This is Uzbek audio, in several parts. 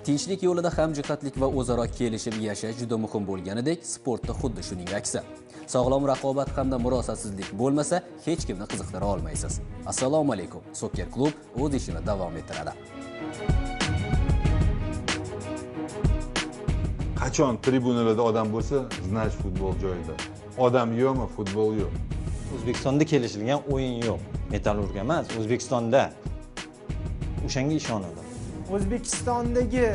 Tinchlik yo'lida hamjihatlik va o'zaro kelishib yashash juda muhim bo'lganidek, sportda xuddi shuning aksi. Sog'lom raqobat hamda murosasizlik bo'lmasa, hech kimni qiziqtira olmaysiz. Assalomu alaykum. Soccer klub o'z ishini davom ettiradi. Qachon tribunalarda odam bo'lsa, znash futbol joyida. Odam yo'qmi, futbol yo'q. O'zbekistonda kelishilgan o'yin yo'q. Metallurgiya emas, O'zbekistonda. O'shanga ishonadim. O'zbekistondagi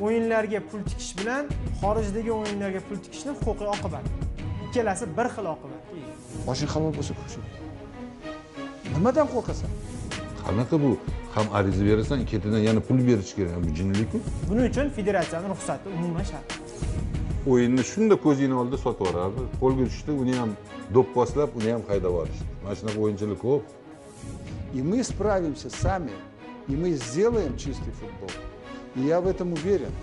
o'yinlarga pul tikish bilan xorijdagi o'yinlarga pul tikishning huquqiy oqibati. Ikkalasi bir xil oqibat. Boshing halol bo'lsa shu. Nimadan qo'rqasan? Qanaqa bu? Ham ariza berasan, ketidan yana pul berish kerak. Bu jinnilik-ku. Buning uchun federatsiyaning ruxsati umuman shart. O'yinni shunda ko'zingni oldida sotib yuboradi. Qo'lga tushdi, uni ham do'pposlab, uni ham haydab yuborishdi. Mana shunaqa o'yinchilik ko'p. И мы справимся сами, и мы сделаем чистый футбол. И я в этом уверен.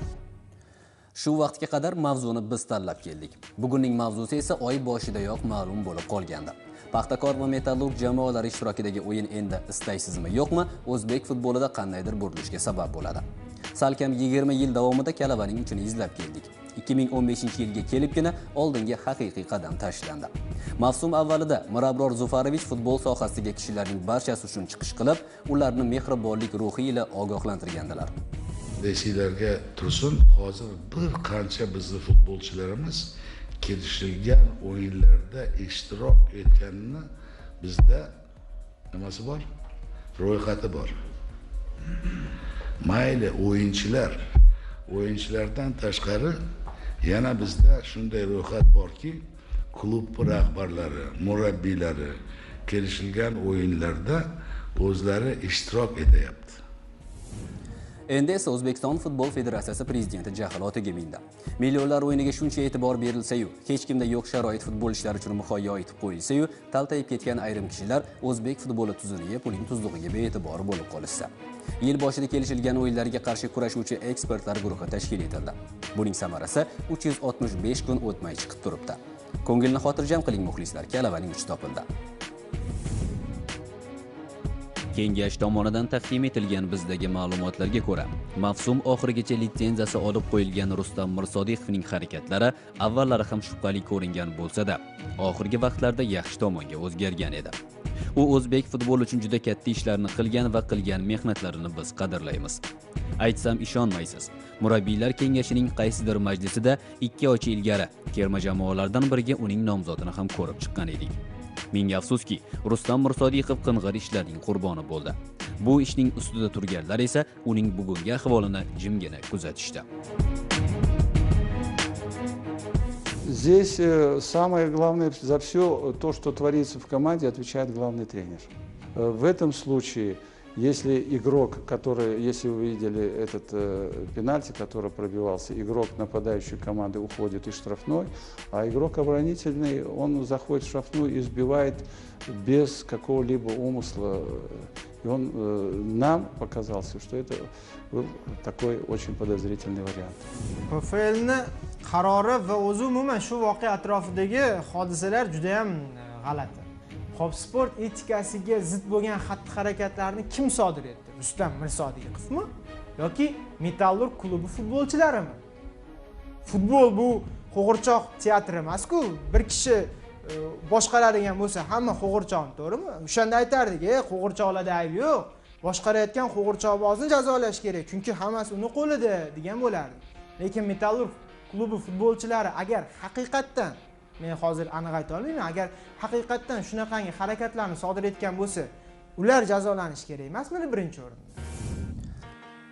Shu vaqtga qadar mavzuni biz tanlab keldik. Bugunning mavzusi esa oy boshidayoq ma'lum bo'lib qolgandi. Paxtakor va Metallurg jamoalari ishtirokidagi o'yin endi istaysizmi yo'qmi, o'zbek futbolida qandaydir burilishga sabab bo'ladi. Salkam 20 yil davomida kalavaning uchini izlab keldik. 2015-yilga kelibgina oldinga haqiqiy qadam tashlandi. Mavsum avvalida Mirabror Zufarovich futbol sohasidagi kishilarning barchasi uchun chiqish qilib, ularni mehribonlik ruhi ila ogohlantirgandilar. Desiylarga tursin, hozir bir qancha bizning futbolchilarimiz kelishilgan o'yinlarda ishtirok etganini bizda nimasi bor? Ro'yxati bor. Mayli o'yinchilardan tashqari yana bizda shunday ro'yxat borki, klub rahbarlari, murabbiylari kelishilgan o'yinlarda o'zlari ishtirok etyapti. Endi esa O'zbekiston Futbol Federatsiyasi prezidenti jahl otiga mindi. Millionlar o'yiniga shuncha e'tibor berilsa-yu, hech kimda yo'q sharoit futbolchilar uchun muhayyo etib qo'yilsa-yu, taltayib ketgan ayrim kishilar o'zbek futboli tuzuniga, puling tuzlig'iga bee'tibor bo'lib qolishsa. Yil boshida kelishilgan o'yinlarga qarshi kurashuvchi ekspertlar guruhi tashkil etildi. Buning samarasi 365 kun o'tmay chiqib turibdi. Ko'ngilni xotirjam qiling muxlislar, kalavaning uchi topildi. Kengash tomonidan taqdim etilgan bizdagi ma'lumotlarga ko'ra, mavsum oxirigacha litsenziyasi olib qo'yilgan Rustam Mirsodiqovning harakatlari avvallari ham shubhali ko'ringan bo'lsa-da, oxirgi vaqtlarda yaxshi tomonga o'zgargan edi. U o'zbek futboli uchun juda katta ishlarni qilgan va qilgan mehnatlarini biz qadrlaymiz. Aytsam ishonmaysiz. Murabbiylar kengashining qaysidir majlisida 2 oy ilgari terma jamoalardan biriga uning nomzodini ham ko'rib chiqqan edik. Menga afsuski, Rustam Mirsodiqov qing'ir ishlarning qurboni bo'ldi. Bu ishning ustida turganlar esa uning bugungi ahvolini jimgina kuzatishdi. Здесь самое главное за все то, что творится в команде, отвечает главный тренер. В этом случае, если игрок, если вы видели этот пенальти, который пробивался, игрок нападающей команды уходит из штрафной, а игрок оборонительный, он заходит в штрафную и сбивает без какого-либо умысла. И он нам показался, что это был такой очень подозрительный вариант. PFLni qarori va o'zi umuman shu voqea atrofidagi hodisalar juda ham g'alati. Xo'p, sport etikasiga zid bo'lgan xatti-harakatlarni kim sodir etdi? Rustam Mirsodiqovmi yoki Metallurg klubi futbolchilarimi? Futbol bu qo'g'irchoq teatri emas-ku. Bir kishi boshqaradigan bo'lsa, hamma qo'g'irchoq, to'g'rimi? O'shanda aytardik, qo'g'irchoqlarda ayb yo'q. Boshqarayotgan qo'g'irchoqbozni jazolash kerak, chunki hammasi uni qo'lida degan bo'lardi. Lekin Metallurg klubi futbolchilari agar haqiqatdan, men hozir aniq ayta olmayman, agar haqiqatdan shunaqangi harakatlarni sodir etgan bo'lsa, ular jazolanishi kerak emasmi birinchi o'rinda?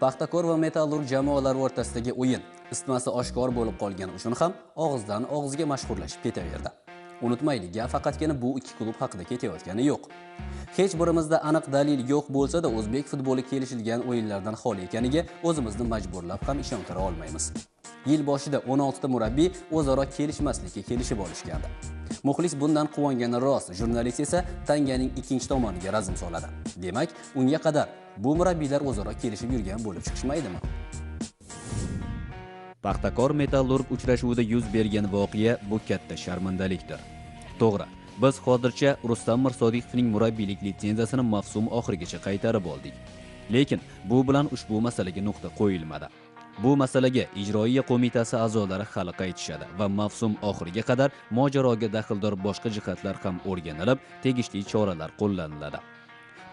Paxtakor va Metallurg jamoalari o'rtasidagi o'yin isitmasi oshkor bo'lib qolgani uchun ham og'izdan og'izga mashhurlashib ketaverdi. Unutmaylik, faqatgina bu ikki klub haqida ketayotgani yo'q. Hech birimizda aniq dalil yo'q bo'lsa-da, o'zbek futboli kelishilgan o'yinlardan xoli ekaniga o'zimizni majburlab ham ishontira olmaymiz. Yil boshida 16 ta murabbiy o'zaro kelishmaslikka kelishib olishgandi. Muxlis bundan quvongani rost, jurnalist esa tanganing ikkinchi tomoniga razm soladi. Demak, unga qadar bu murabbiylar o'zaro kelishib yurgan bo'lib chiqishmaydimi? Paxtakor Metallurg uchrashuvida yuz bergan voqea bu katta sharmandalikdir. To'g'ri, biz hozircha Rustam Mirsodiqovning murabbiylik litsenziyasini mavsum oxirigacha qaytarib oldik. Lekin bu bilan ushbu masalaga nuqta qo'yilmadi. Bu masalaga ijroiya qo'mitasi a'zolari hali qaytishadi va mavsum oxiriga qadar mojaroga daxldor boshqa jihatlar ham o'rganilib, tegishli choralar qo'llaniladi.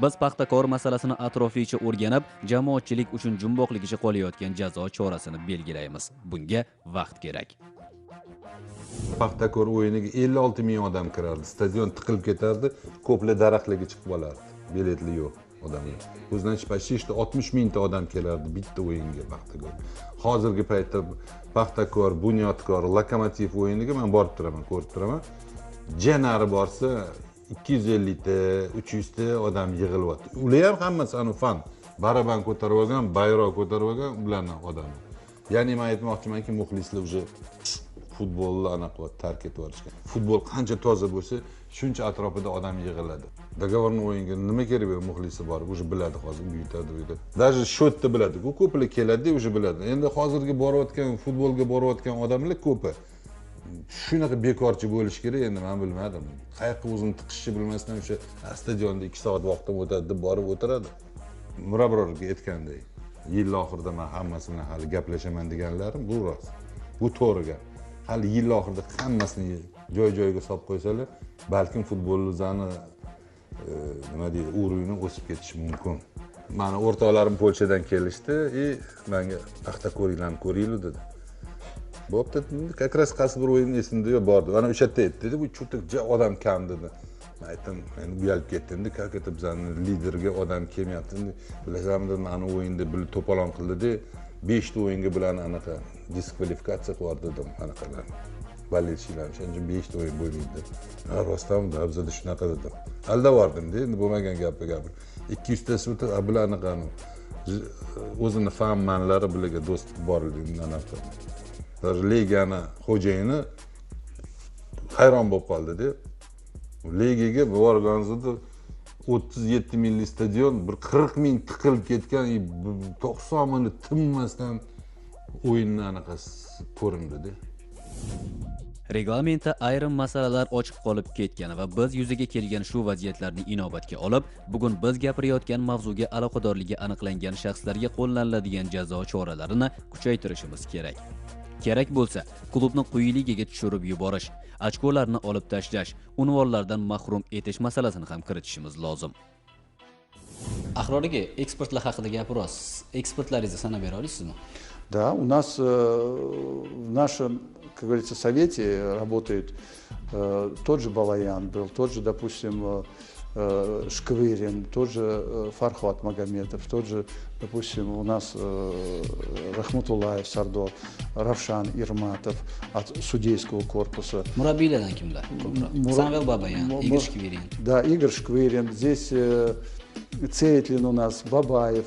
Biz Paxtakor masalasini atroflicha o'rganib, jamoatchilik uchun jumboqligicha qolayotgan jazo chorasini belgilaymiz. Bunga vaqt kerak. Paxtakor o'yiniga 56 ming odam kirardi. Stadion tiqilib ketardi, ko'plar daraxtlarga chiqib olardi. Biletli yo'q odamlar. O'zidan chiqishda 60 mingta odam kelardi bitta o'yinga Paxtakor. Hozirgi paytda Paxtakor, Bunyodkor, Lokomotiv o'yiniga men borib turaman, ko'rib turaman. Janari borsa 250 ta, 300 ta odam yig'ilyapti. Ular ham hammasi anu fan. Baraban ko'tarib olgan, bayroq ko'tarib olgan ularning odami. Ya'ni men aytmoqchimanki, muxlislar уже futbolni anaqa tark etib yuborishgan. Futbol qancha toza bo'lsa, shuncha atrofida odam yig'iladi. Dogovorni o'yinga nima kerak bo'ladi, muxlisi bor, уже biladi hozir uyitadi uyda. Даже shotda biladi. U ko'plar keladi, уже biladi. Endi hozirgi borayotgan futbolga borayotgan odamlar ko'pi. Shunaqa bekorchi bo'lish kerak, endi men bilmadim. Qayoqqa o'zini tiqishni bilmasdan o'sha stadionda 2 soat vaqtim o'tadi deb borib o'tiradi. Murabrorga aytgandek, yil oxirida men hammasini hali gaplashaman deganlarim bu rost. Bu to'g'ri gap. Hali yil oxirida hammasini joy-joyiga solib qo'ysalar, balkim futbolimizni nima deydi, o'rnini o'sib ketishi mumkin. Meni o'rtoqlarim Polshadan kelishdi, menga Paxtakorlarni ko'ringlar dedi. Bo'pti, как раз qaysi bir o'yin esimda bordi. Ana o'sha yerda aytdi, bu cho'tiq odam kam dedi. Men aytdim, men uyalib ketdim, как это bizning liderga odam kelmayapti. Bilasanmi, meni o'yinda bir to'polon qildi-da, 5 ta o'yinga bilan anaqa diskvalifikatsiya qildi dedim, anaqalar. Balletchilar, shuning 5 ta o'yin bo'lmaydi. Ha, rostami, bizda shunaqa dedim. Aldavordim-da, endi bo'lmagan gapni gapir. 200 ta suti bilan anaqani o'zini fanmanlari bilan do'st borligini anaqa. Ligani xo'jayini hayron bo'lib qoldi-da. Ligaga borganingizda 37 mingli stadion, bir 40 ming tiqilib ketgan, 90 minut tinmasdan o'yinni anaqasi ko'rindi-da. Reglamentda ayrim masalalar ochiq qolib ketgan va biz yuzaga kelgan shu vaziyatlarni inobatga olib, bugun biz gapirayotgan mavzuga aloqadorligi aniqlangan shaxslarga qo'llaniladigan jazo choralarini kuchaytirishimiz kerak. Kerak bo'lsa, klubni quyi ligaga tushirib yuborish, ochkolarni olib tashlash, unvonlardan mahrum etish masalasini ham kiritishimiz lozim. Ahror aka, ekspertlar haqida gapirasiz. Ekspertlaringizni sanab bera olasizmi? Да, у нас в нашем, как говорится, совете работает тот же Балаян был, тот же, допустим, Шквырин, тот же Фархат Магометов, тот же, допустим, у нас Рахматуллаев Сардор, Равшан Ирматов от судейского корпуса. Мураббiylardan kimlar? Самвел Бабаян, Игорь Шквырин. Да, Игорь Шквырин. Здесь Цейтлин у нас, Бабаев,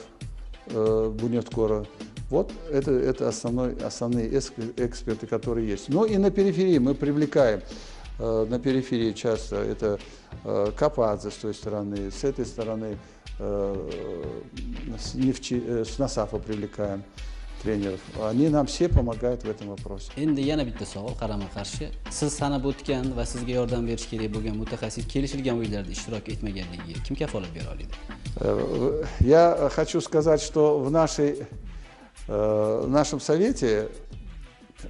Буняткора. Вот это основные эксперты, которые есть. Но и на периферии мы привлекаем. На периферии часто это Кападзе с той стороны, с этой стороны с Насафа привлекаем тренеров. Они нам все помогают в этом вопросе. Endi yana bitta savol qarama-qarshi. Siz sanab o'tgan va sizga yordam berish kerak bo'lgan mutaxassis kelishilgan o'yinlarda ishtirok etmaganligiga kim kafolat bera oladi? Я хочу сказать, что в нашем совете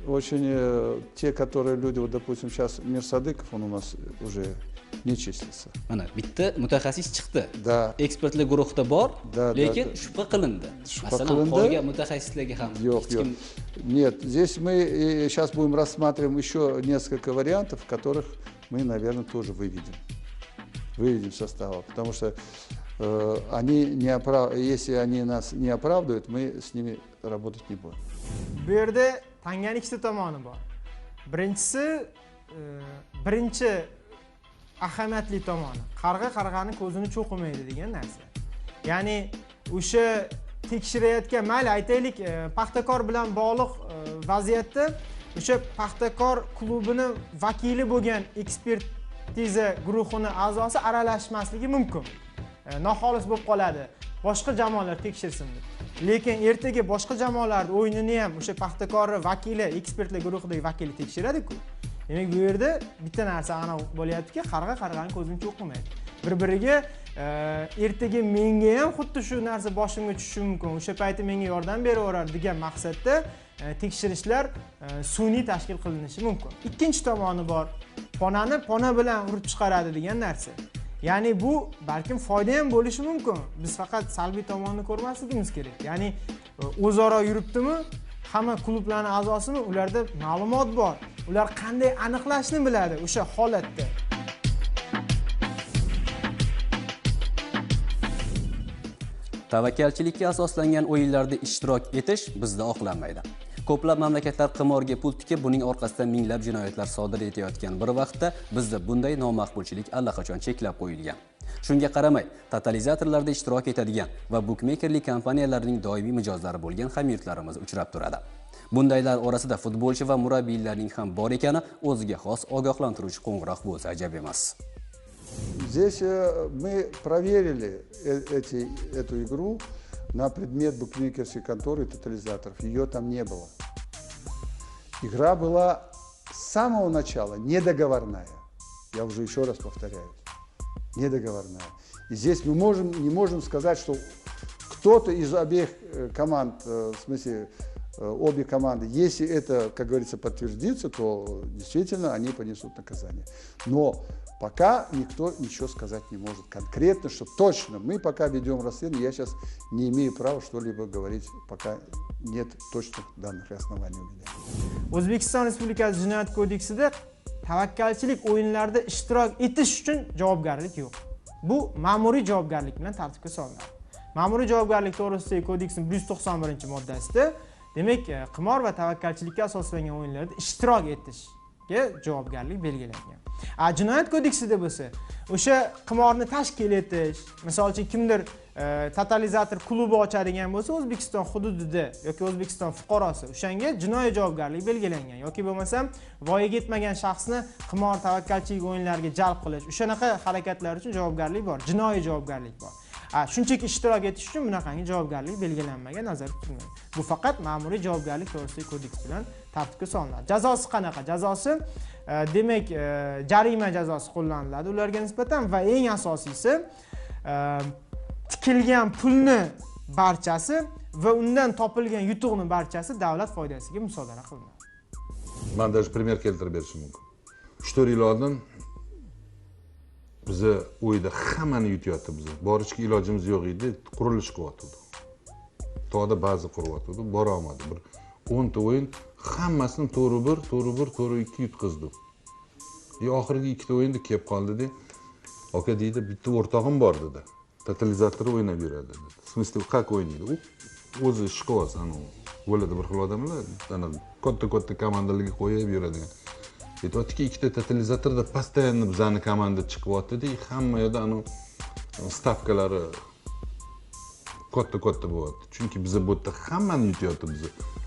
очень те, которые люди, вот, допустим, сейчас Мир Садыков, он у нас уже не числится. Mana bitta mutaxassis chiqdi. Да. Ekspertlar guruhida bor, lekin да. shubha qilindi. Qilindi. Qolgan mutaxassislarga ham Yok. Нет, здесь мы сейчас будем рассматриваем еще несколько вариантов, которых мы, наверное, тоже выведем составы, потому что если они нас не оправдывают, мы с ними работать не будем. Bu yerda tanganing ikkita tomoni bor. Birinchi ahamiyatli tomoni qarg'ani ko'zini cho'qimaydi degan narsa. Ya'ni o'sha tekshirayotgan, mayli aytaylik, Paxtakor bilan bog'liq vaziyatda o'sha Paxtakor klubini vakili bo'lgan ekspertiza guruhini a'zosi aralashmasligi mumkin. Noxolis bo'lib qoladi. Boshqa jamoalar tekshirsin deb. Lekin ertaga boshqa jamoalar o'yinini ham o'sha Paxtakorning vakili, ekspertlar guruhidagi vakili tekshiradi-ku. Demak, bu yerda bitta narsa aniq bo'lyaptiki, qarg'ani ko'zini cho'qimaydi. Bir-biriga ertaga menga ham xuddi shu narsa boshimga tushishi mumkin, o'sha payti menga yordam beraverar degan maqsadda tekshirishlar sun'iy tashkil qilinishi mumkin. Ikkinchi tomoni bor. Ponani pona bilan urib chiqaradi degan narsa. Ya'ni bu balkim foyda ham bo'lishi mumkin. Biz faqat salbiy tomonini ko'rmasligimiz kerak. Ya'ni o'zaro yuribdimi? Hamma klublarning a'zosimi? Ularda ma'lumot bor. Ular qanday aniqlashni biladi o'sha holatda. Tavakkalchilikka asoslangan o'yinlarda ishtirok etish bizda oqlanmaydi. Ko'plab mamlakatlar qimorga pul tikib, buning orqasidan minglab jinoyatlar sodir etayotgan bir vaqtda bizda bunday nomaqbulchilik allaqachon cheklab qo'yilgan. Shunga qaramay, totalizatorlarda ishtirok etadigan va bukmekerlik kompaniyalarining doimiy mijozlari bo'lgan hamyurtlarimiz uchrab turadi. Bundaylar orasida futbolchi va murabbiylarning ham bor ekani o'ziga xos ogohlantiruvchi qo'ng'iroq bo'lsa ajab emas. Здесь мы проверили эту игру на предмет букмекерской конторы и тотализаторов. Ее там не было. Игра была с самого начала недоговорная. Я уже еще раз повторяюсь. Недоговорная. И здесь мы не можем сказать, что кто-то из обеих команд, в смысле обе команды, если это, как говорится, подтвердится, то действительно они понесут наказание. Но пока никто ничего сказать не может конкретно, что точно. Мы пока ведем расследование, я сейчас не имею права что-либо говорить, пока нет точных данных и оснований у меня. O'zbekiston Respublikasi Jinoyat kodeksida tavakkalchilik o'yinlarida ishtirok etish uchun javobgarlik yo'q. Bu ma'muriy javobgarlik bilan tartibga solinadi. Ma'muriy javobgarlik to'g'risidagi kodeksning 191-moddasida demak, qimor va tavakkalchilikka asoslangan o'yinlarda ishtirok etishga javobgarlik belgilangan. Jinoyat kodeksida bo'lsa, o'sha qimorni tashkil etish, misol uchun kimdir totalizator klubi ochadigan bo'lsa O'zbekiston hududida yoki O'zbekiston fuqarosi, o'shanga jinoiy javobgarlik belgilangan yoki bo'lmasam voyaga yetmagan shaxsni qimor, tavakkalchilik o'yinlariga jalb qilish, o'shanaqa harakatlar uchun javobgarlik bor, jinoiy javobgarlik bor. Shunchaki ishtirok etish uchun bunaqangi javobgarlik belgilanmagan, nazarda tutilmaydi. Bu faqat ma'muriy javobgarlik to'g'risidagi kodeks bilan tartibga solinadi. Jazosi qanaqa? Jazosi demak, jarima jazosi qo'llaniladi ularga nisbatan va eng asosiysi tikilgan pulni barchasi va undan topilgan yutuqni barchasi davlat foydasiga musodara qilinadi. Men даже пример keltirib berishim mumkin. 3-4 yil oldin bizni o'yda hammani yutyapti biz. Borishga ilojimiz yo'q edi, qurilish qilyotdi. To'da ba'zi quryapti, bora olmadi. Bir 10 ta o'yin hammasini to'g'ri 1, to'g'ri 1, to'g'ri 2 yutqizdi. Oxirgi 2 ta o'yinda kelib qoldi-da. Aka deydi, bitta o'rtog'im bor dedi. Totalizator o'ynab yuradi dedi. В смысле, как o'ynaydi? U o'zi ishqivoz, bo'ladi bir xil odamlar, katta komandalarga qo'yib yuradigan. Aytayotdiki, ikkita totalizatorda постоянно bizani komanda chiqyapti-da, hamma yerda stavkalari katta bo'lyapti. Chunki biz bu yerda hammani yutyapti biz.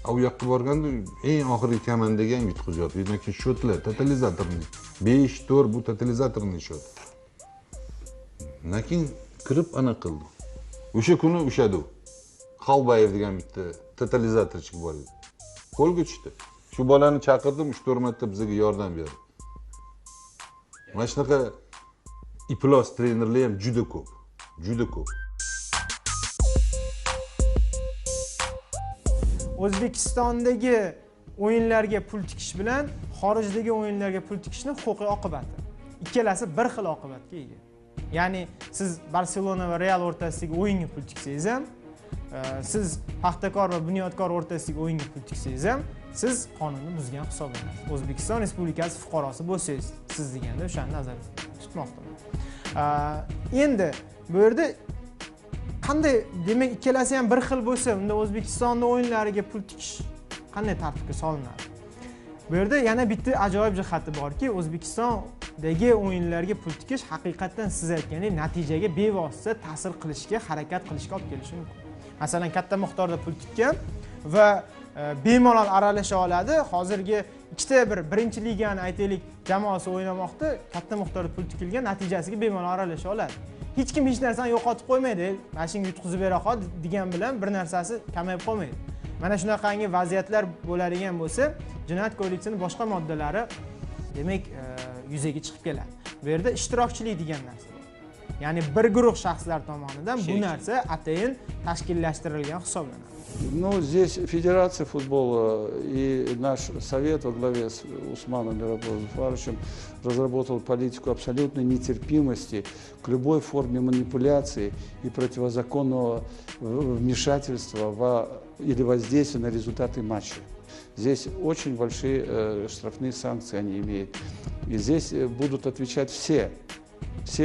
U yoqqa borganda eng oxirgi komandaga ham yutqizyapti. Lekin shotlar totalizatorni 5-4 bu totalizatorni shot. Lekin kirib ana qildi. O'sha kuni o'shadi. Xalbayev degan bitta totalizatorchi bor edi. Qo'lga tushdi. Shu bolani chaqirdim, 3-4 marta bizga yordam berdi. Mana shunaqa iplos trenerlar ham juda ko'p. O'zbekistondagi o'yinlarga pul tikish bilan xorijdagi o'yinlarga pul tikishning huquqiy oqibati ikkalasi bir xil oqibatga ega. Ya'ni siz Barselona va Real o'rtasidagi o'yinga pul tiksangiz ham, siz Paxtakor va Bunyodkor o'rtasidagi o'yinga pul tiksangiz ham, siz qonunni buzgan hisoblanasiz. O'zbekiston Respublikasi fuqarosi bo'lsangiz, siz deganda o'shani nazarda tutmoqdaman. Endi bu yerda qanday, demak ikkalasi ham bir xil bo'lsa, unda O'zbekistonda o'yinlariga pul tikish qanday tartibga solinadi? Bu yerda yana bitta ajoyib jihati borki, O'zbekistondagi o'yinlarga pul tikish haqiqatan siz aytgandek natijaga bevosita ta'sir qilishga, harakat qilishga olib kelishi mumkin. Masalan, katta miqdorda pul tikkan va bemalol aralasha oladi. Hozirgi ikkita birinchi ligani aytaylik, jamoasi o'ynamoqda, katta miqdorda pul tikilgan, natijasiga bemalol aralasha oladi. Hech kim hech narsani yo'qotib qo'ymaydi. Mana shunga yutqizib bera qol degan bilan bir narsasi kamayib qolmaydi. Mana shunaqangi vaziyatlar bo'ladigan bo'lsa, Jinoyat kodeksining boshqa moddalari demak yuzaga chiqib keladi. Bu yerda ishtirokchilik degan narsa bor. ya'ni bir guruh shaxslar tomonidan bu narsa atayin tashkillashtirilgan hisoblanadi. Ну, здесь Федерация футбола и наш совет во главе с Усманом Мирополом Зафаровичем разработал политику абсолютной нетерпимости к любой форме манипуляции и противозаконного вмешательства или воздействия на результаты матча. Здесь очень большие штрафные санкции они имеют. И здесь будут отвечать все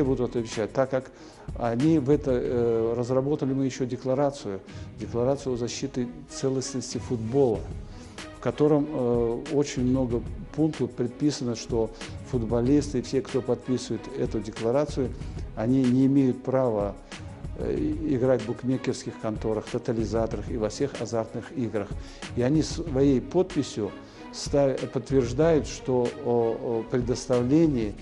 будут отвечать, так как они в это разработали мы еще декларацию о защите целостности футбола, в котором очень много пунктов предписано, что футболисты и все, кто подписывает эту декларацию, они не имеют права играть в букмекерских конторах, тотализаторах и во всех азартных играх. И они своей подписью подтверждают, что о предоставлении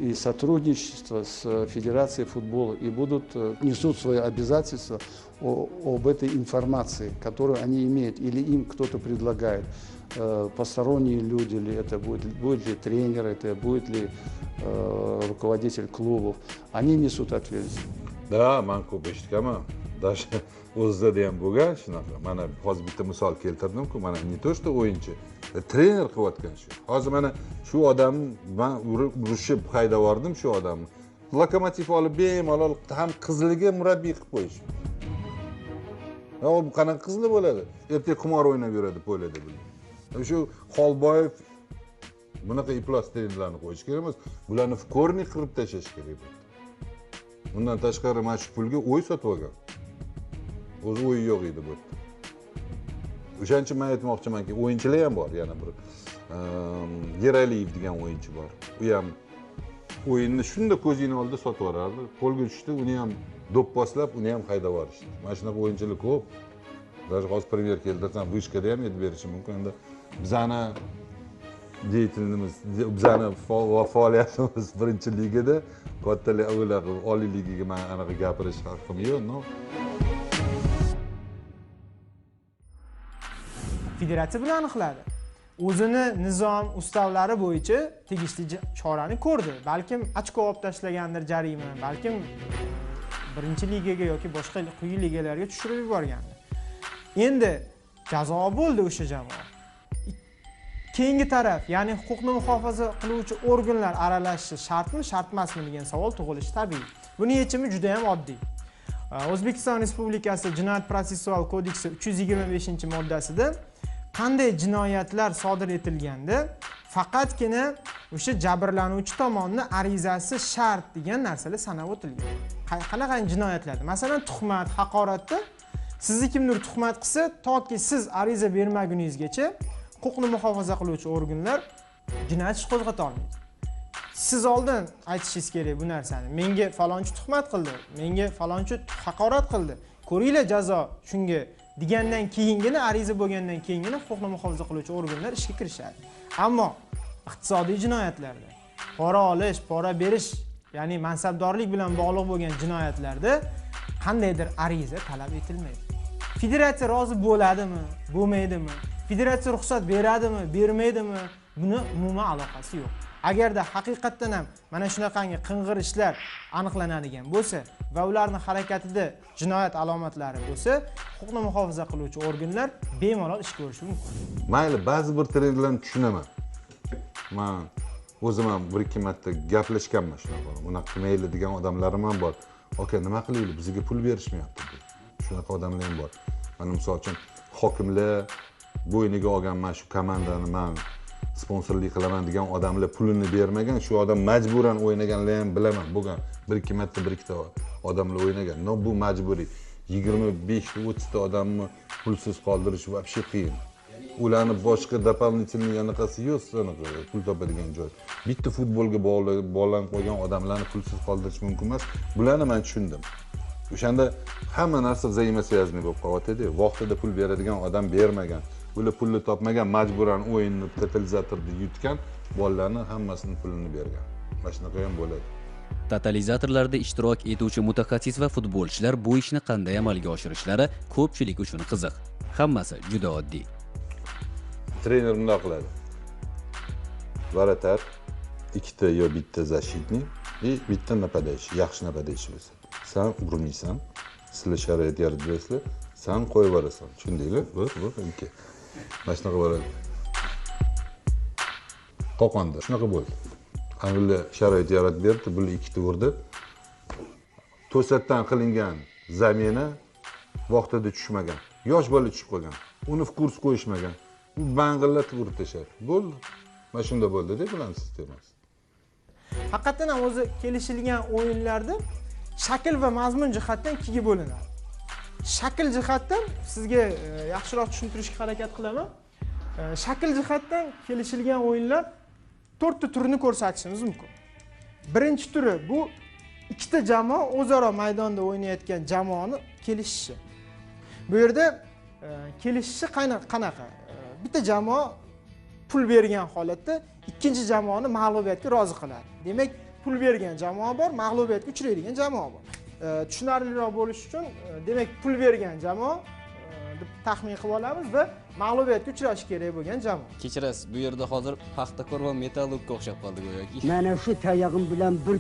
и сотрудничество с Федерацией футбола и несут свои обязательства об этой информации, которую они имеют, или им кто-то предлагает, посторонние люди ли это будет ли тренер, это будет ли руководитель клубов, они несут ответственность. Да, man ko'p eshitganman. Даже o'zida ham bo'lgan shunaqa. Mana hozir bitta misol keltirdim-ku, mana не то что o'yinchi, trener qilayotgan shu. Hozir mana shu odamni men urushib haydab yubordim shu odamni. Lokomotiv olib bemalol ham qizliga murabbiy qilib qo'yish. Bu qanaqa qizli bo'ladi? Ertaga qimor o'ynab yuradi poylada bular. Shu Xolboyev bunaqa iflos trenerlarni qo'yish kerak emas. Bularni в корне qirib tashlash kerak. Bundan tashqari mana shu pulga o'y sotib olgan. O'zi o'yi yo'q edi bu yerda. O'shaning uchun men aytmoqchimanki, o'yinchilar ham bor, yana bir Yeraliyev degan o'yinchi bor. U ham o'yinni shunda ko'zingni oldida sotib yuborardi. Qo'lga tushdi, uni ham do'pposlab, uni ham haydab yuborishdi. Mana shunaqa o'yinchilar ko'p. Даже hozir primer keltirsam, Vishkada ham yetib berishi mumkin. Endi bizani deyitilimiz, bizani faoliyatimiz birinchi ligada, katta oliy ligaga men anaqa gapirish haqqim yo'q, no. Federatsiya buni aniqladi. O'zini nizom ustavlari bo'yicha tegishli chorani ko'rdi. Balkim ochko olib tashlagandir jarima, balkim birinchi ligaga yoki boshqa quyi ligalarga tushirib yuborgandir. Endi jazo bo'ldi o'sha jamoa. Keyingi taraf, ya'ni huquqni muhofaza qiluvchi organlar aralashishi shartmi, shart emasmi degan savol tug'ilishi tabiiy. Buning yechimi juda ham oddiy. O'zbekiston Respublikasi Jinoyat protsessual kodeksi 325-moddasida qanday jinoyatlar sodir etilganda faqatgina o'sha jabrlanuvchi tomonining arizasi shart degan narsalar sanab o'tilgan. Qanaqa jinoyatlarda? Masalan, tuhmat, haqoratda sizni kimdir tuhmat qilsa, toki siz ariza bermaguningizgacha huquqni muhofaza qiluvchi organlar jinoyat ishi qo'zg'ata olmaydi. Siz oldin aytishingiz kerak bu narsani. Menga falonchi tuhmat qildi, menga falonchi haqorat qildi. Ko'ringlar jazo shunga degandan keyingina, ariza bo'lgandan keyingina huquqni muhofaza qiluvchi organlar ishga kirishadi. Ammo iqtisodiy jinoyatlarda, pora olish, pora berish, ya'ni mansabdorlik bilan bog'liq bo'lgan jinoyatlarda qandaydir ariza talab etilmaydi. Federatsiya rozi bo'ladimi, bo'lmaydimi? Federatsiya ruxsat beradimi, bermaydimi? Buni umuman aloqasi yo'q. Agarda haqiqatdan ham mana shunaqangi qing'ir ishlar aniqlanadigan bo'lsa va ularning harakatida jinoyat alomatlari bo'lsa, huquqni muhofaza qiluvchi organlar bemalol ish ko'rishi mumkin. Mayli, ba'zi bir trendlarni tushunaman. Men o'zim ham bir ikki marta gaplashganman shunaqa. Unaqa qilmayli degan odamlarim ham bor. Aka, nima qilaylik? Bizga pul berishmayapti. Shunaqa odamlar ham bor. Mana misol uchun hokimlar bo'yniga olgan mana shu komandani men sponsorlik qilaman degan odamlar pulini bermagan, shu odam majburan o'ynaganligini ham bilaman. Bo'lgan bir ikki marta bir ikkita odamlar o'ynagan. No, bu majburiy. 25 ta 30 ta odamni pulsiz qoldirish вообще qiyin. Ularni boshqa дополнительный anaqasi yo'q, anaqa pul topadigan joy. Bitta futbolga bog'lanib qolgan odamlarni pulsiz qoldirish mumkin emas. Bularni men tushundim. O'shanda hamma narsa взаимосвязанный bo'lib qolyapti. Vaqtida pul beradigan odam bermagan. Ular pulni topmagan, majburan o'yinni totalizatorda yutgan, bolalarning hammasini pulini bergan. Mana shunaqa ham bo'ladi. Totalizatorlarda ishtirok etuvchi mutaxassis va futbolchilar bu ishni qanday amalga oshirishlari ko'pchilik uchun qiziq. Hammasi juda oddiy. Trener bunday qiladi. Varatar ikkita yo bitta защитник и bitta нападающий, yaxshi нападающий bo'lsa. Sen urinmaysan, sizlar sharoit yaratib berasizlar, sen qo'yib yuborasan. Tushundinglar? Bir, ikki. Mana shunaqa bo'ladi. Qo'qonda shunaqa bo'ldi. Angliya sharoit yaratib berdi, bular ikkita urdi. To'satdan qilingan zamina vaqtida tushmagan. Yosh bola tushib qolgan. Uni kurs qo'yishmagan. U bang'illatib urib tashladi. Bo'ldi. Mana shunda bo'ldi-da bilan sistemasi. Haqiqatan ham o'zi kelishilgan o'yinlarda shakl va mazmun jihatdan ikkiga bo'linadi. Shakl jihatdan sizga yaxshiroq tushuntirishga harakat qilaman. Shakl jihatdan kelishilgan o'yinlar 4 ta turini ko'rsatishimiz mumkin. Birinchi turi bu ikkita jamoa o'zaro maydonda o'ynayotgan jamoani kelishishi. Bu yerda kelishishi qanaqa? Bitta jamoa pul bergan holatda ikkinchi jamoani mag'lubiyatga rozi qiladi. Demak, pul bergan jamoa bor, mag'lubiyatga uchraydigan jamoa bor. Tushunarliroq bo'lish uchun, demak, pul bergan jamoa deb taxmin qilib olamiz va mag'lubiyatga uchrashi kerak bo'lgan jamoa. Kechirasiz, bu yerda hozir Paxtakor va Metallurgga o'xshab qoldi go'yoki. Mana shu tayog'im bilan bir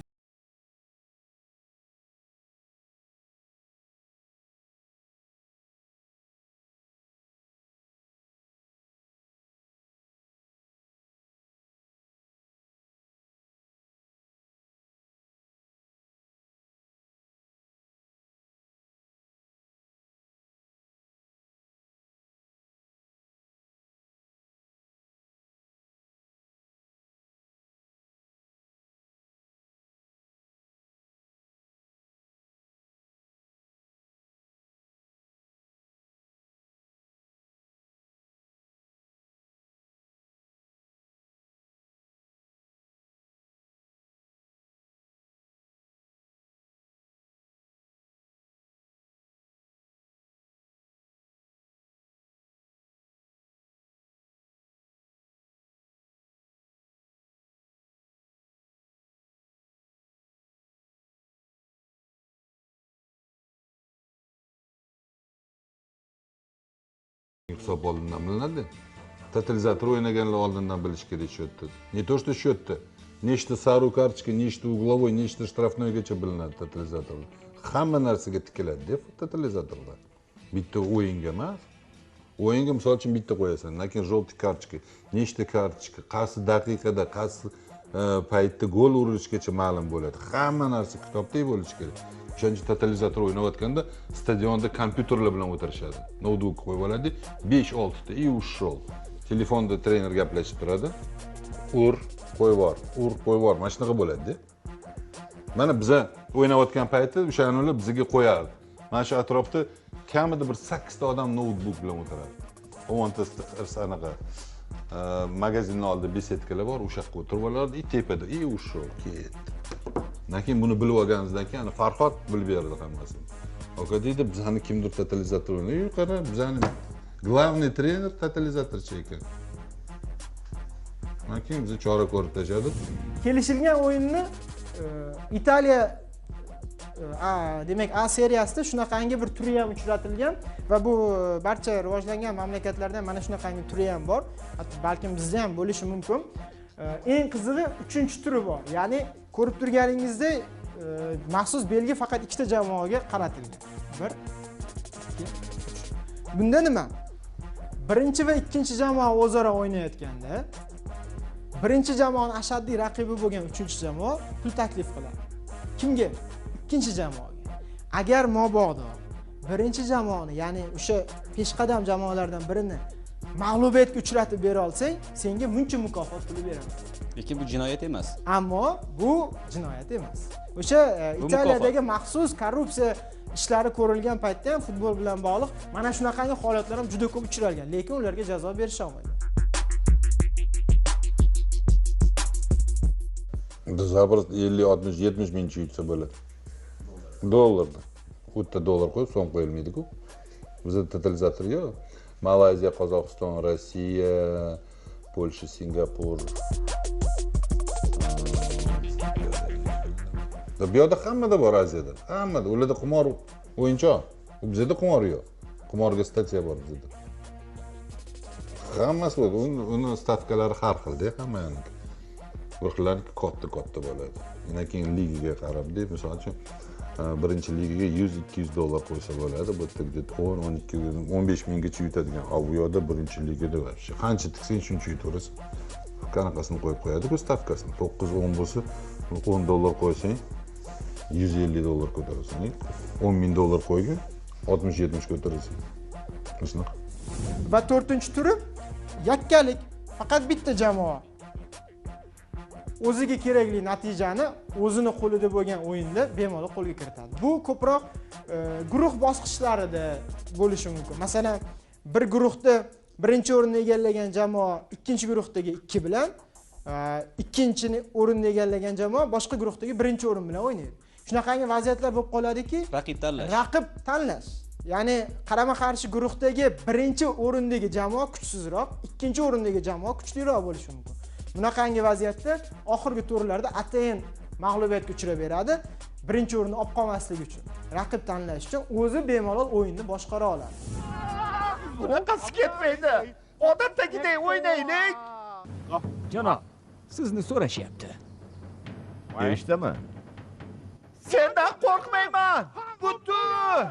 hisob oldindan bilinadi. Totalizator o'ynaganlar oldindan bilish kerak shu yerda. Не то что shu yerda. Nechta sariq kartochka, nechta uglovoy, nechta shtrafnoygacha bilinadi totalizatorlar. Hamma narsaga tikiladi deb totalizatorlar. Bitta o'yinga emas. O'yinga misol uchun bitta qo'yasan, lekin желтый kartochka, nechta kartochka, qaysi daqiqada, qaysi paytda gol urilishgacha ma'lum bo'ladi. Hamma narsa kitobdek bo'lishi kerak. O'shancha totalizator o'ynayotganda stadionda kompyuterlar bilan o'tirishadi. Notebook qo'yib oladi, 5-6 ta и ушел. Telefonda trener gaplashib turadi. Ur, qo'yib yubor, mana shunaqa bo'ladi-da. Mana biza o'ynayotgan paytda o'shalarni bizga qo'yardi. Mana shu atrofda kamida bir 8 ta odam notebook bilan o'tiradi. O'ntasi anaqa magazinning oldida besetkalar bor, o'sha yoqqa o'tirib olardi, tepada и ушел, ketdi. Lekin buni bilib olganimizdan keyin ana Farhod bilib berdi hammasini. Aka deydi, bizani kimdir totalizator o'ynaydi. Qara, bizani главный trener totalizatorchi ekan. Lekin biz chora ko'rib tashladik. Kelishilgan o'yinni Italiya demak A seriyasida shunaqangi bir turi ham uchratilgan va bu barcha rivojlangan mamlakatlarda mana shunaqangi turi ham bor. Hatto balkim bizda ham bo'lishi mumkin. Eng qizig'i 3-turi bor. Ya'ni ko'rib turganingizdek, maxsus belgi faqat ikkita jamoaga qaratilgan. 1 2 3. Bunda nima? Birinchi va ikkinchi jamoa o'zaro o'ynayotganda, birinchi jamoaning ashaddiy raqibi bo'lgan 3-jamoa pul taklif qiladi. Kimga? Ikkinchi jamoaga. Agar mabodo birinchi jamoani, ya'ni o'sha peshqadam jamoalardan birini mag'lubiyatga uchratib bera olsang, senga buncha mukofot puli beraman. Lekin bu jinoyat emas. Ammo bu jinoyat emas. O'sha Italiyadagi maxsus korrupsiya ishlari ko'rilgan paytda ham futbol bilan bog'liq mana shunaqangi holatlar ham juda ko'p uchralgan, lekin ularga jazo berisha olmaydi. Zabar 50, 60, 70 ming yutsa bo'ladi. Dollarda. U yerda dollar qo'yib, so'm qo'yilmaydi-ku. Bizda totalizator yo'q. Malayziya, Qozog'iston, Rossiya, Polsha, Singapur. Bu yerda hammada bor Aziyada. Hammada. Ularda qimor o'yinchoq. Bizda qimor yo'q. Qimorga statsiya bor bizda. Hammasi bor. Uni stavkalari har xil-da hammaniki. guruhlar katta bo'ladi. Yana keyin ligaga qarabdi, misol uchun birinchi ligaga 100-200 dollar qo'ysa bo'ladi. Bu yerda 10-12 minggacha yutadigan. Bu yoqda birinchi ligada вообще qancha tiksang shuncha yutaverasan. Qanaqasini qo'yib qo'yadi-ku stavkasini. 9-10 bo'lsa 10 dollar qo'ysang 150 dollar ko'tarasan. 10 ming dollar qo'ygin 60-70 ko'tarasan. Shunaqa. Va 4-turi yakkalik, faqat bitta jamoa o'ziga kerakli natijani o'zini qo'lida bo'lgan o'yinda bemalol qo'lga kiritadi. Bu ko'proq guruh bosqichlarida bo'lishi mumkin. Masalan, bir guruhda birinchi o'rinni egallagan jamoa ikkinchi guruhdagi 2 bilan, ikkinchi o'rinni egallagan jamoa boshqa guruhdagi birinchi o'rin bilan o'ynaydi. Shunaqangi vaziyatlar bo'lib qoladiki, raqib tanlash. Ya'ni qarama-qarshi guruhdagi birinchi o'rindagi jamoa kuchsizroq, ikkinchi o'rindagi jamoa kuchliroq bo'lishi mumkin. Bunaqangi vaziyatda oxirgi turlarda atayin mag'lubiyatga uchrab beradi. Birinchi o'rinni olib qolmaslik uchun, raqib tanlash uchun o'zi bemalol o'yinni boshqara oladi. Bunaqasi ketmaydi. Odatdagiday o'ynaylik. Janob, sizni so'rashyapti. Eshdimi? Sendan qo'rqmayman. Butur.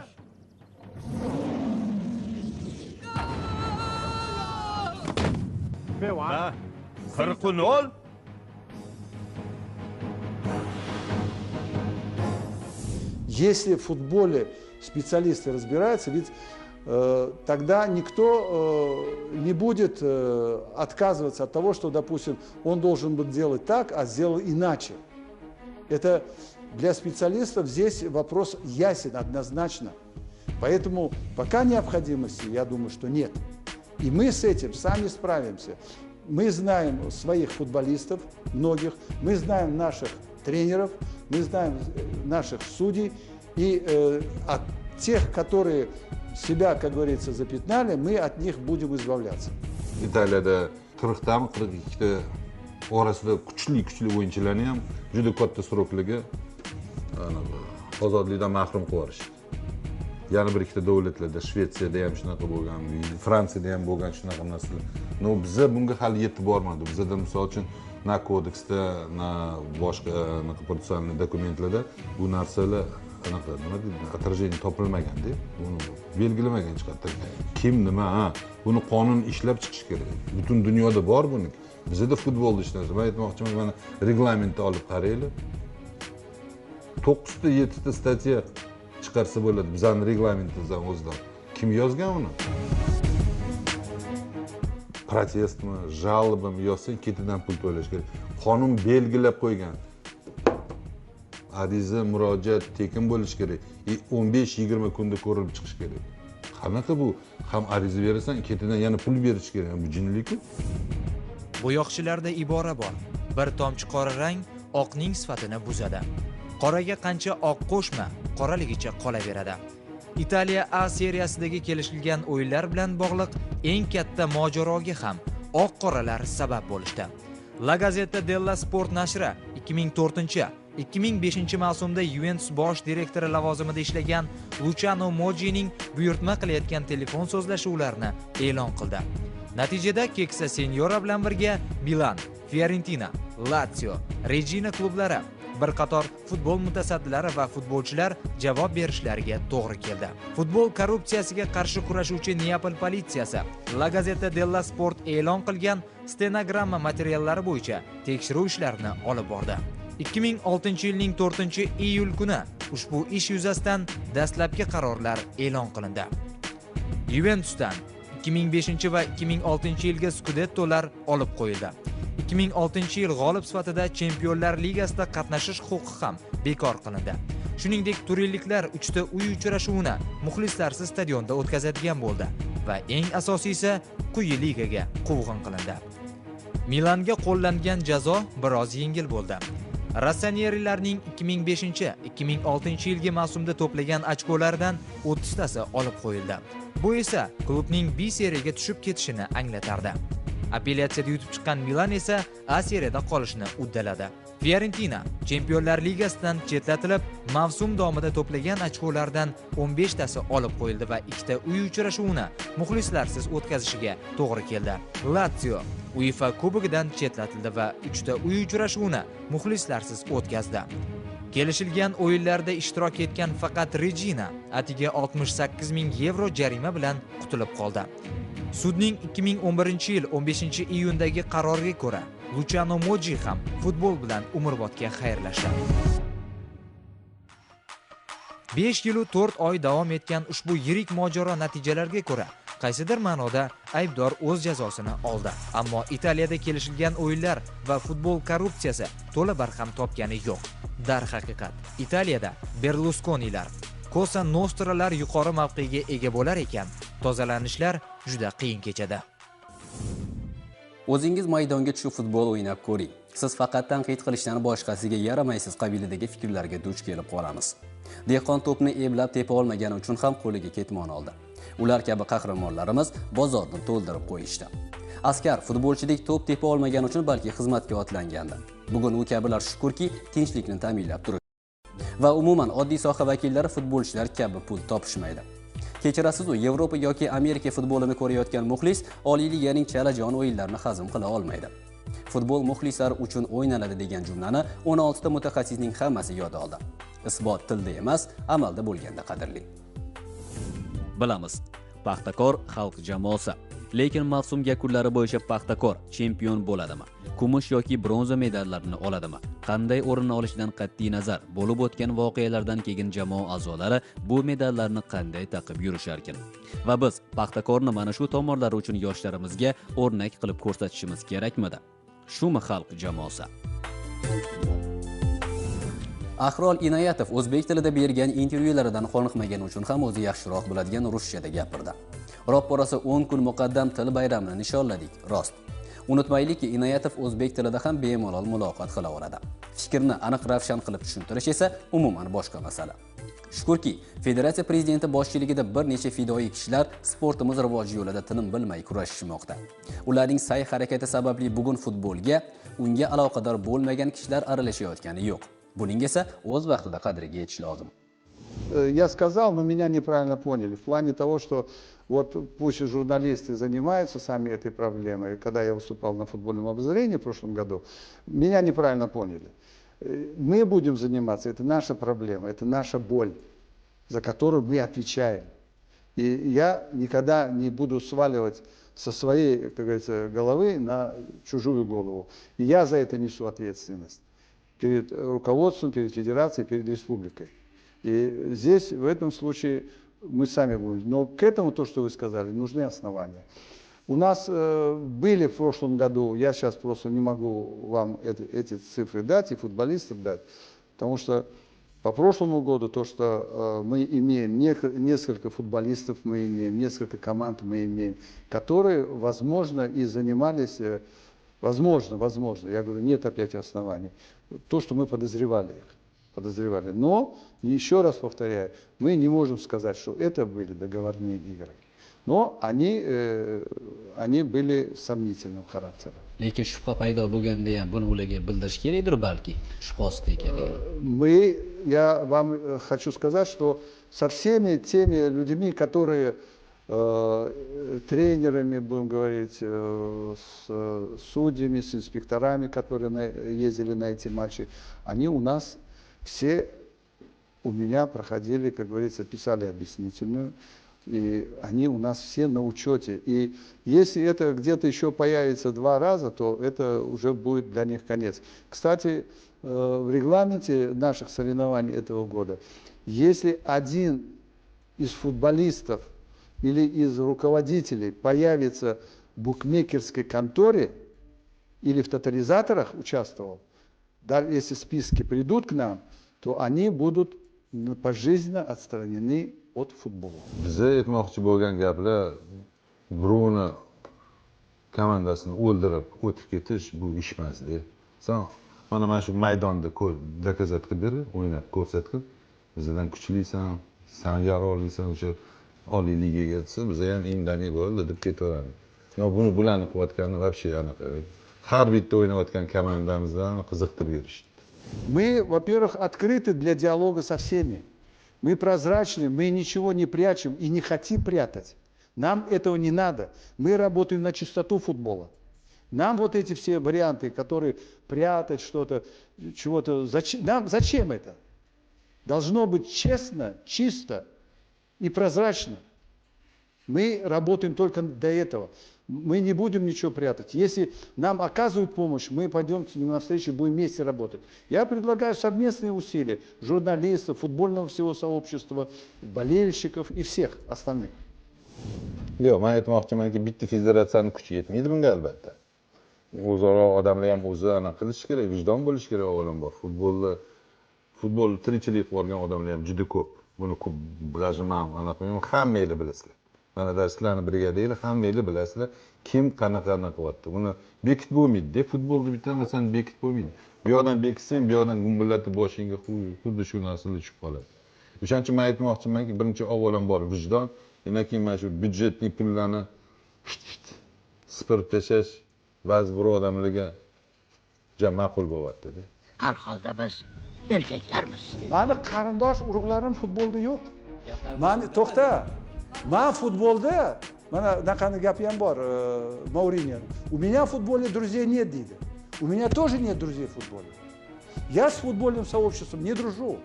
Bewa. 40-0. Если в футболе специалисты разбираются, ведь тогда никто не будет отказываться от того, что, допустим, он должен был делать так, а сделал иначе. Это для специалистов здесь вопрос ясен однозначно. Поэтому пока необходимости, я думаю, что нет. И мы с этим сами справимся. Мы знаем своих футболистов, многих, мы знаем наших тренеров, мы знаем наших судей. И от тех, которые себя, как говорится, запятнали, мы от них будем избавляться. Italiyada 40 42 orasida kuchli o'yinchilarni ham juda katta srokligi ozodlikdan mahrum qilib yuborishdi. Yana bir ikkita davlatlarda, Shvetsiyada ham shunaqa bo'lgan, Fransiyada ham bo'lgan shunaqa narsalar. No, bizda bunga hali yetib bormadi. Bizda misol uchun na kodeksda, na boshqa protsessual dokumentlarda bu narsalar anaqa nima deydi, отражение topilmagan-da. Buni belgilamagan hech qayerda. Kim nima, buni qonun ishlab chiqish kerak. Butun dunyoda bor buni. Bizda futbolda ishlaymiz. Men aytmoqchiman, mana reglamentni olib qaraylik. 9 ta 7 ta statya chiqarsa bo'ladi bizning reglamentimizdan o'zidan. Kim yozgan uni? Protestmi, жалобами yozsang ketidan pul to'lash kerak. Qonun belgilab qo'ygan. Ariza, murojaat tekin bo'lishi kerak. 15-20 kunda ko'rilib chiqish kerak. Qanaqa bu? Ham ariza berasan, ketidan yana pul berish kerak. Bu jinlik-ku. Bo'yoqchilarda ibora bor. Bir tomchi qora rang oqning sifatini buzadi. Qoraga qancha oq qo'shma, qoraligicha qolaveradi. Italiya A seriyasidagi kelishilgan o'yinlar bilan bog'liq eng katta mojaroga ham oq-qoralar sabab bo'lishdi. La Gazzetta dello Sport nashri 2004-2005 mavsumda Juventus bosh direktori lavozimida ishlagan Luciano Moggining buyurtma qilayotgan telefon so'zlashuvlarini e'lon qildi. Natijada Keksa Signora bilan birga Milan, Fiorentina, Lazio, Regina klublari, bir qator futbol mutasaddilari va futbolchilar javob berishlariga to'g'ri keldi. Futbol korrupsiyasiga qarshi kurashuvchi Neapol politsiyasi La Gazzetta dello Sport e'lon qilgan stenogramma materiallari bo'yicha tekshiruv ishlarini olib bordi. 2006-yilning 4-iyul kuni ushbu ish yuzasidan dastlabki qarorlar e'lon qilindi. Juventusdan 2005 va 2006-yilga Scudettolar olib qo'yildi. 2006-yil g'olib sifatida Chempionlar Ligasida qatnashish huquqi ham bekor qilindi. Shuningdek, turinliklar 3 ta uy uchrashuvini muxlislarsiz stadionda o'tkazadigan bo'ldi va eng asosiysi quyi ligaga quvg'in qilindi. Milanga qo'llangan jazo biroz yengil bo'ldi. Rossonerilarning 2005-2006-yilgi mavsumda to'plagan ochkolaridan 30 tasi olib qo'yildi. Bu esa klubning B seriyaga tushib ketishini anglatardi. Apellyatsiyada yutib chiqqan Milan esa A seriyada qolishni uddaladi. Fiorentina Chempionlar Ligasidan chetlatilib, mavsum davomida to'plagan ochkolardan 15 tasi olib qo'yildi va ikkita uy uchrashuvini muxlislarsiz o'tkazishiga to'g'ri keldi. Lazio UEFA Kubogidan chetlatildi va 3 ta uy uchrashuvini muxlislarsiz o'tkazdi. Kelishilgan o'yinlarda ishtirok etgan faqat Regina atiga 68 ming yevro jarima bilan qutulib qoldi. Sudning 2011-yil 15-iyundagi qaroriga ko'ra, Luciano Moggi ham futbol bilan umrbodga xayrlashdi. 5 yil 4 oy davom etgan ushbu yirik mojaro natijalariga ko'ra, qaysidir ma'noda aybdor o'z jazosini oldi. Ammo Italiyada kelishilgan o'yinlar va futbol korrupsiyasi to'la barham topgani yo'q. Darhaqiqat, Italiyada Berlusconilar, Cosa Nostralar yuqori mavqega ega bo'lar ekan, tozalanishlar juda qiyin kechadi. O'zingiz maydonga tushib futbol o'ynab ko'ring. Siz faqat tanqid qilishdan boshqasiga yaramaysiz qabilidagi fikrlarga duch kelib qolamiz. Dehqon to'pni eblab tepa olmagani uchun ham qo'liga ketmon oldi. Ular kabi qahramonlarimiz bozorni to'ldirib qo'yishdi. Askar futbolchidek to'p tepa olmagani uchun balki xizmatga otlangandi. Bugun u kabilar shukurki, tinchlikni ta'minlab turibdi. Va umuman oddiy soha vakillari futbolchilar kabi pul topishmaydi. Kechirasiz-u, Yevropa yoki Amerika futbolini ko'rayotgan muxlis Oliy liganing chalajon o'yinlarini hazm qila olmaydi. Futbol muxlislar uchun o'ynaladi degan jumlani 16 ta mutaxassisning hammasi yod oldi. Isbot tilda emas, amalda bo'lganda qadrli. Bilamiz, Paxtakor xalq jamoasi. Lekin mavsum yakunlari bo'yicha Paxtakor chempion bo'ladimi? Kumush yoki bronza medallarni oladimi? Qanday o'rinni olishidan qat'iy nazar, bo'lib o'tgan voqealardan keyin jamoa a'zolari bu medallarni qanday taqib yurisharkin? Va biz Paxtakorni mana shu tomonlari uchun yoshlarimizga o'rnak qilib ko'rsatishimiz kerakmidi? Shumi xalq jamoasi? Ahrol Inoyatov o'zbek tilida bergan intervyularidan qoniqmagani uchun ham o'zi yaxshiroq biladigan ruschada gapirdi. Ropporasi 10 kun muqaddam til bayramini nishonladik, rost. Unutmaylikki, Inoyatov o'zbek tilida ham bemalol muloqot qila oladi. Fikrni aniq ravshan qilib tushuntirish esa umuman boshqa masala. Shukrki, federatsiya prezidenti boshchiligida bir necha fidoi kishilar sportimiz rivoji yo'lida tinim bilmay kurashishmoqda. Ularning sa'y-harakati sababli bugun futbolga unga aloqador bo'lmagan kishilar aralashayotgani yo'q. Buning esa o'z vaqtida qadriga yetish lozim. Я сказал, но меня неправильно поняли. В плане того, что вот пусть журналисты занимаются сами этой проблемой. Когда я выступал на футбольном обозрении в прошлом году, меня неправильно поняли. Мы будем заниматься, это наша проблема, это наша боль, за которую мы отвечаем. И я никогда не буду сваливать со своей, как говорится, головы на чужую голову. И я за это несу ответственность перед руководством, перед федерацией, перед республикой. И здесь, в этом случае, мы сами будем. Но к этому, то, что вы сказали, нужны основания. У нас были в прошлом году, я сейчас просто не могу вам эти цифры дать и футболистов дать, потому что по прошлому году то, что мы имеем, несколько футболистов мы имеем, несколько команд мы имеем, которые, возможно, и занимались, возможно, я говорю, нет опять оснований, то, что мы подозревали их. Но, еще раз повторяю, мы не можем сказать, что это были договорные игры. Но они были сомнительного характера. Lekin shubha paydo bo'lganda ham buni ularga bildirish kerakdir balki, shubhasiz ekanligini. Я вам хочу сказать, что со всеми теми людьми, которые тренерами, будем говорить, с судьями, с инспекторами, которые ездили на эти матчи, они у нас все у меня проходили, как говорится, писали объяснительную, и они у нас все на учете. И если это где-то еще появится 2 раза, то это уже будет для них конец. Кстати, в регламенте наших соревнований этого года, если один из футболистов или из руководителей появится в букмекерской конторе или в тотализаторах участвовал, даже если списки придут к нам, то они будут пожизненно отстранены от футбола. Bize aytmoqchi bo'lgan gaplar birovni komandasini o'ldirib o'tib ketish bu ish emasda. Sen mana shu maydonda dokazat qilib ber, o'ynab ko'rsatqin. Bizdan kuchlisan, sen yaroqlisan o'sha Oliy ligaga desa, biz ham indamay bo'ldi deb ketaveramiz. Yo buni bularni qilayotgani вообще aniq. Har bitta o'ynayotgan komandamizdan qiziqtirib yurishdi. Мы, во-первых, открыты для диалога со всеми. Мы прозрачны, мы ничего не прячем и не хотим прятать. Нам этого не надо. Мы работаем на чистоту футбола. Нам вот эти все варианты, которые прятать что-то, чего-то, зачем это? Должно быть честно, чисто и прозрачно. Мы работаем только для этого. Мы не будем ничего прятать. Если нам оказывают помощь, мы пойдем к ним навстречу, будем вместе работать. Я предлагаю совместные усилия журналистов, футбольного всего сообщества, болельщиков и всех остальных. Yo'q, men aytmoqchimanki, bitta federatsiyaning kuchi yetmaydi bunga albatta. O'zaro odamlar ham o'zi anaqa qilishi kerak, vijdon bo'lishi kerak avvalambor. Futbol tirikchilik qilib olgan odamlar ham juda ko'p. Buni ko'p даже men anaqa hammanglar bilasizlar. Mana darslarni brigadanglar hammanglar bilasizlar, kim qanaqa qilyapti. Buni bekitib bo'lmaydi-da, futbolda bitta narsani bekitib bo'lmaydi. Bu yoqdan bekitsang, bu yoqdan gumbillatib boshingga xuddi shu narsalar tushib qoladi. O'shaning uchun men aytmoqchimanki, birinchi avvalambor vijdon, undan keyin mana shu byudjetning pullarni sipirib tashlash ba'zi bir odamlarga juda ma'qul bo'lyapti-da. Har holda biz erkaklarmiz. Mani qarindosh urug'larim futbolda yo'q. Mani to'xta. Men futbolda mana bunaqangi gapi ham bor, Mourinyo. У меня в футболе друзей нет, deydi. У меня тоже нет друзей в футболе. Я с футбольным сообществом не дружу.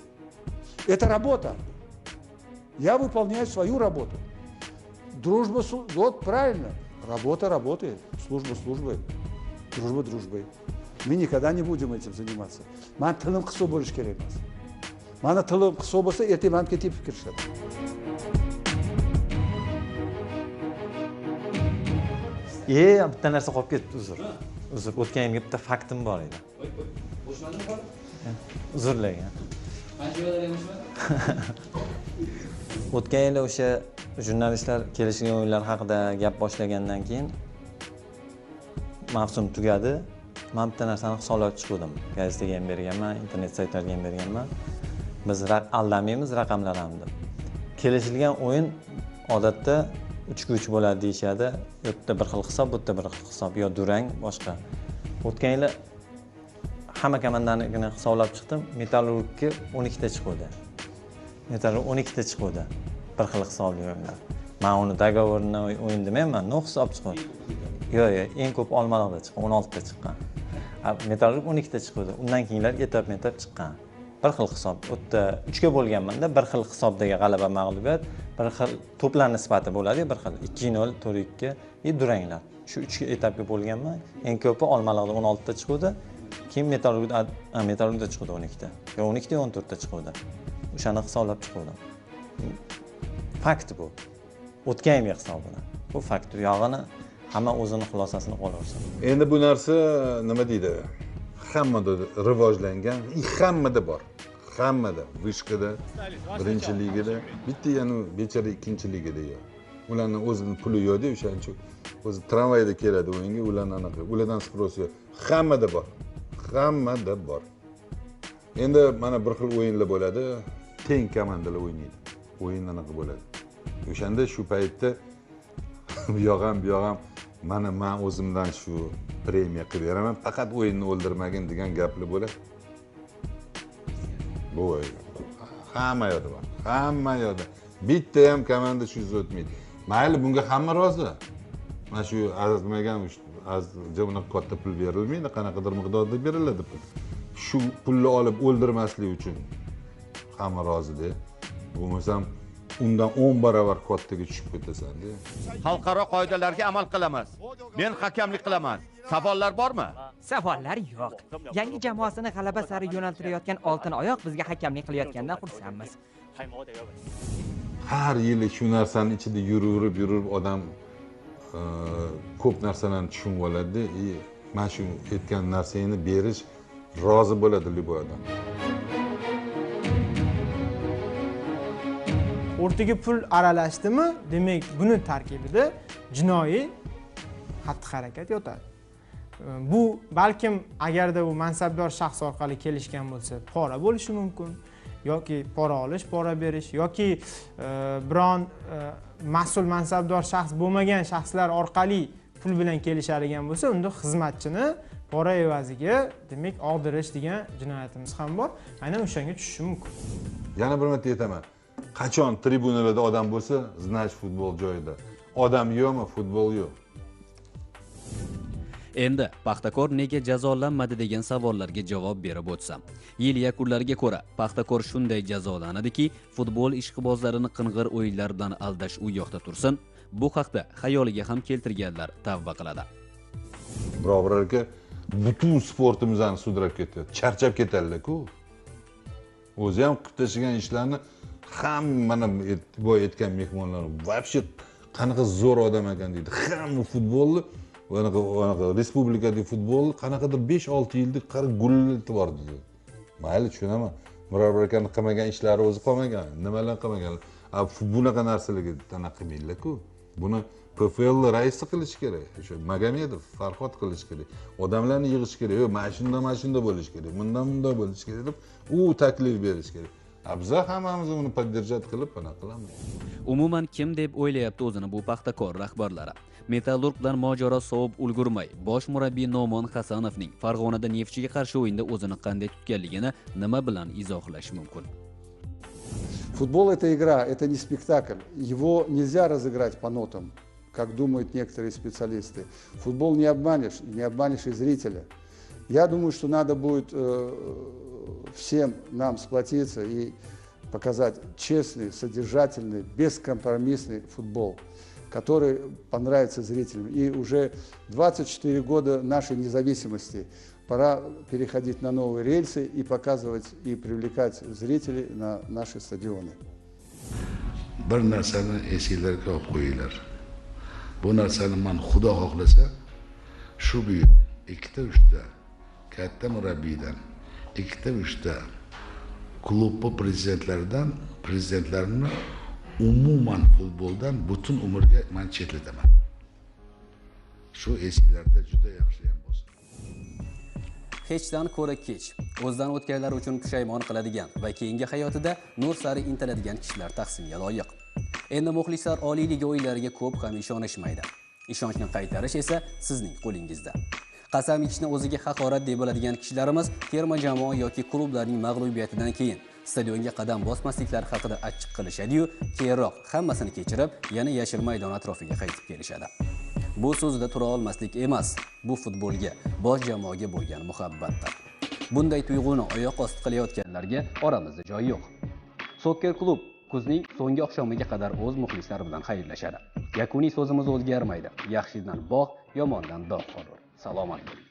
Это работа. Я выполняю свою работу. Дружба, вот правильно. Работа работает, служба службой, дружба дружбой. Мы никогда не будем этим заниматься. Ман тилим qisqa bo'lish kerak emas. Mana tilim qisqa bo'lsa, ertaga menga tepib kirishadi. Bitta narsa qolib ketdi, uzr. O'tgan yilgi bitta faktim bor edi. Uzrlang. O'tgan yili o'sha jurnalistlar kelishgan o'yinlar haqida gap boshlagandan keyin mavsum tugadi. Men bitta narsani hisoblab chiqdim. Gazetaga ham berganman, internet saytlarga ham berganman. Biz aldamaymiz, raqamlar ham deb. Kelishilgan o'yin odatda 3-3 bo'ladi deyshadi. Bu yerda bir xil hisob, bu yerda bir xil hisob, yo durang, boshqa. O'tgan yili hamma komandanikini hisoblab chiqdim. Metallurgga 12 ta chiqdi. Metallurg 12 ta chiqdi. Bir xil hisobli o'yinlar. Men uni dogovorni o'yin demayman, no hisob chiqdi. Yo'q, eng ko'p Olmaliqda chiqqan, 16 ta chiqqan. Metallurg 12 ta chiqdi. Undan keyinlar etap-etap chiqqan. Bir xil hisob. U yerda 3 ga bo'lganmanda bir xil hisobdagi g'alaba, mag'lubiyat, bir xil to'plar nisbati bo'ladi, bir xil 2-0, 4-2 duranglar. Shu 3 etapga bo'lganman. Eng ko'pi Olmaliqda 16 ta chiqdi. Keyin Metallurgda chiqdi 12 ta. Yo 12 ta, 14 ta chiqdi. O'shani hisoblab chiqdim. Fakt bu. O'tgan yil hisobini. Bu fakt. Yog'ini hamma o'zini xulosasini qolaversin. Endi bu narsa nima deydi? Hammada rivojlangan, hammada bor. Hammada, Vishkada, birinchi ligada, bitta yana bechara ikkinchi ligada yo'q. Ularning o'zining puli yo'q-da, o'shaning uchun o'zi tramvayda keladi o'yinga, ularning anaqa, ulardan sпрос yo'q. Hammada bor. Hammada bor. Endi mana bir xil o'yinlar bo'ladi, teng komandalar o'ynaydi. O'yin anaqa bo'ladi. O'shanda shu paytda bu yoq ham mana men o'zimdan shu premiya qilib beraman, faqat o'yinni o'ldirmagin degan gaplar bo'ladi. Bu hamma yoqda bor. Hamma yoqda. Bitta ham komanda shu o'tmaydi. Mayli, bunga hamma rozi. Mana shu arzmagan jabuna katta pul berilmaydi, qanaqadir miqdorda beriladi pul. Shu pulni olib o'ldirmaslik uchun hamma rozi-da. Bo'lmasam undan 10 barobar kattaga tushib ketasan-da. Xalqaro qoidalarga amal qilamiz. Men hakamlik qilaman. Savollar bormi? Savollar yo'q. Yangi jamoasini g'alaba sari yo'naltirayotgan Oltin oyoq bizga hakamlik qilayotgandan xursandmiz. Har yili shu narsaning ichida yurib odam ko'p narsalarni tushunib oladi. Mana shu aytgan narsangni berish rozi bo'ladi любой odam. O'rtaga pul aralashdimi, demak buni tarkibida jinoiy xatti-harakat yotadi. Bu balkim agarda u mansabdor shaxs orqali kelishgan bo'lsa, pora bo'lishi mumkin, yoki pora olish, pora berish, yoki biron mas'ul mansabdor shaxs bo'lmagan shaxslar orqali pul bilan kelishadigan bo'lsa, unda xizmatchini pora evaziga demak og'dirish degan jinoyatimiz ham bor. Aynan o'shanga tushishi mumkin. Yana bir marta aytaman. Qachon tribunalarda odam bo'lsa, значит futbol joyida. Odam yo'qmi, futbol yo'q. Endi Paxtakor nega jazolanmadi degan savollarga javob berib o'tsam. Yil yakunlariga ko'ra, Paxtakor shunday jazolanadiki, futbol ishqibozlarini qing'ir o'yinlar bilan aldash u yoqda tursin, bu haqda xayoliga ham keltirganlar tavba qiladi. Birodarlarga butun sportimizni sudrab ketyapti. Charchab ketadilar-ku. O'zi ham qilib tashlagan ishlarni hamma mana boy aytgan mehmonlar вообще qanaqa zo'r odam ekan deydi. Hamma futbolni anaqa respublikadagi futbol qanaqadir 5-6 yillik qari gullatib bor dedi. Mayli, tushunaman. Murabbiy akaning qilmagan ishlari o'zi qolmagan. Nimalar qilmagan? Bunaqa narsalarga anaqa qilmaylar-ku. Buni PFL raisi qilish kerak. O'sha Magomedov, Farhod qilish kerak. Odamlarni yig'ish kerak. Yo'q, mana shunda bo'lish kerak. Bundan bo'lish kerak deb u taklif berish kerak. Biz hammamiz uni podдержать qilib anaqa qilamiz. Umuman kim deb o'ylayapti o'zini bu Paxtakor rahbarlari? Metallurg bilan mojaro sovib ulgurmay, bosh murabbiy Nomon Hasanovning Farg'onada Neftchiga qarshi o'yinda o'zini qanday tutganligini nima bilan izohlash mumkin? Футбол – это игра, это не спектакль. Его нельзя разыграть по нотам, как думают некоторые специалисты. Футбол не обманешь и зрителя. Я думаю, что надо будет всем нам сплотиться и показать честный, содержательный, бескомпромиссный футбол, который понравится зрителям. И уже 24 года нашей независимости пора переходить на новые рельсы и показывать и привлекать зрителей на наши стадионы. Bir narsani esinglarga olib qo'yinglar. Bu narsani men Xudo xohlasa shu buyuk 2-3 katta murabbiydan, 2-3 klub prezidentlarini umuman futboldan butun umrga men chetlataman. Shu esinglarda juda yaxshi ham bo'lsin. Hechdan ko'ra kech, o'zidan o'tganlar uchun pushaymon qiladigan va keyingi hayotida nur sari intiladigan kishilar tahsinga loyiq. Endi muxlislar Oliy Liga o'yinlariga ko'p ham ishonishmaydi. Ishonchni qaytarish esa sizning qo'lingizda. Qasam ichishni o'ziga haqorat deb biladigan kishilarimiz terma jamoa yoki klublarning mag'lubiyatidan keyin stadionga qadam bosmasliklari haqida achchiq qilishadi-yu, keyinroq hammasini kechirib, yana yashil maydon atrofiga qaytib kelishadi. Bu so'zida tura olmaslik emas, bu futbolga, bosh jamoaga bo'lgan muhabbatdir. Bunday tuyg'uni oyoq osti qilayotganlarga oramizda joy yo'q. Soccer klub kuzning so'nggi oqshomiga qadar o'z muxlislari bilan xayrlashadi. Yakuniy so'zimiz o'zgarmaydi. Yaxshidan bog', yomondan dog' qolur. Salomat bo'ling.